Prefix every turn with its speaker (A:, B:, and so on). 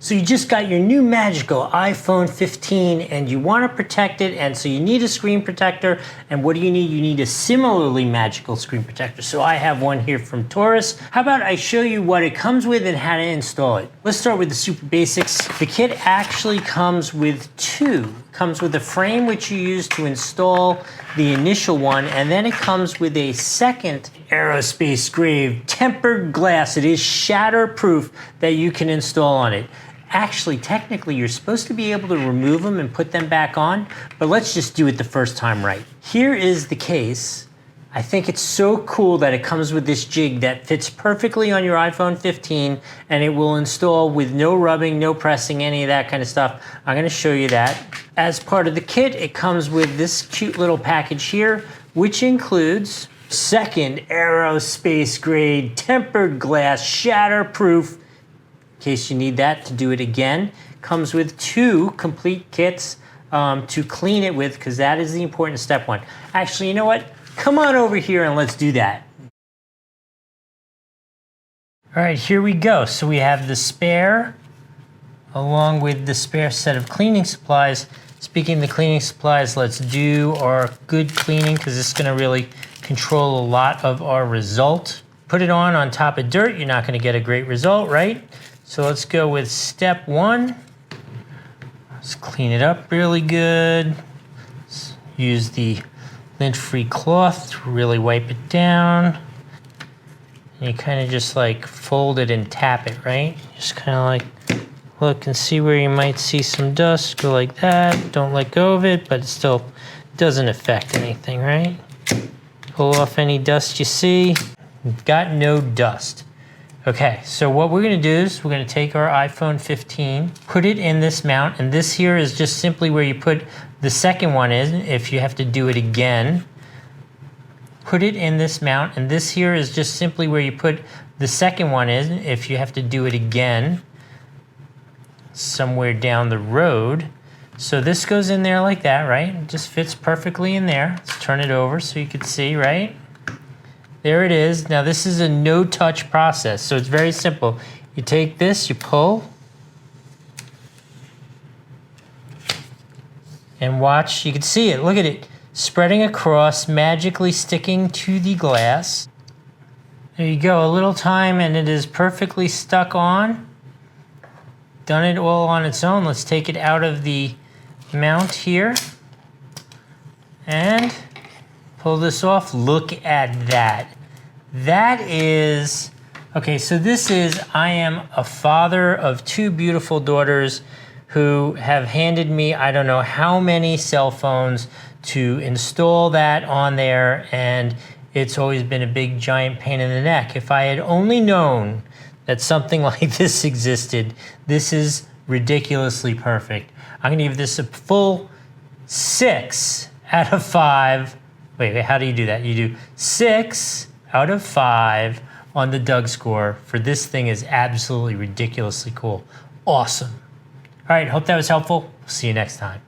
A: So you just got your new magical iPhone 15 and you want to protect it, and so you need a screen protector. And what do you need? You need a similarly magical screen protector. So I have one here from TORRAS. How about I show you what it comes with and how to install it? Let's start with the super basics. The kit actually comes with two. It comes with a frame which you use to install the initial one, and then it comes with a second aerospace grade tempered glass. It is shatterproof that you can install on it. Actually, technically, you're supposed to be able to remove them and put them back on, but let's just do it the first time right. Here is the case. I think it's so cool that it comes with this jig that fits perfectly on your iPhone 15, and it will install with no rubbing, no pressing, any of that kind of stuff. I'm gonna show you that. As part of the kit, it comes with this cute little package here, which includes second aerospace grade tempered glass shatterproof, in case you need that to do it again. Comes with two complete kits to clean it with, because that is the important step one. Actually, you know what? Come on over here and let's do that. All right, here we go. So we have the spare, along with the spare set of cleaning supplies. Speaking of the cleaning supplies, let's do our good cleaning, because this is gonna really control a lot of our result. Put it on top of dirt, you're not gonna get a great result, right? So let's go with step one. Let's clean it up really good. Let's use the lint-free cloth to really wipe it down. And you kind of just like fold it and tap it, right? Just kind of like look and see where you might see some dust. Go like that. Don't let go of it, but it still doesn't affect anything, right? Pull off any dust you see. Got no dust. Okay, so what we're gonna do is we're gonna take our iPhone 15, put it in this mount, and this here is just simply where you put the second one in if you have to do it again. Put it in this mount, and this here is just simply where you put the second one in if you have to do it again somewhere down the road. So this goes in there like that, right? It just fits perfectly in there. Let's turn it over so you can see, right? There it is. Now this is a no-touch process, so it's very simple. You take this, you pull, and watch, you can see it, look at it, spreading across, magically sticking to the glass. There you go, a little time and it is perfectly stuck on. Done it all on its own. Let's take it out of the mount here and pull this off. Look at that. That is, okay, so this is, I am a father of two beautiful daughters who have handed me, I don't know how many cell phones to install that on there, and it's always been a big giant pain in the neck. If I had only known that something like this existed, this is ridiculously perfect. I'm gonna give this a full 6 out of 5. Wait, how do you do that? You do 6 out of 5 on the Doug score for this thing. Is absolutely ridiculously cool. Awesome. All right, hope that was helpful. See you next time.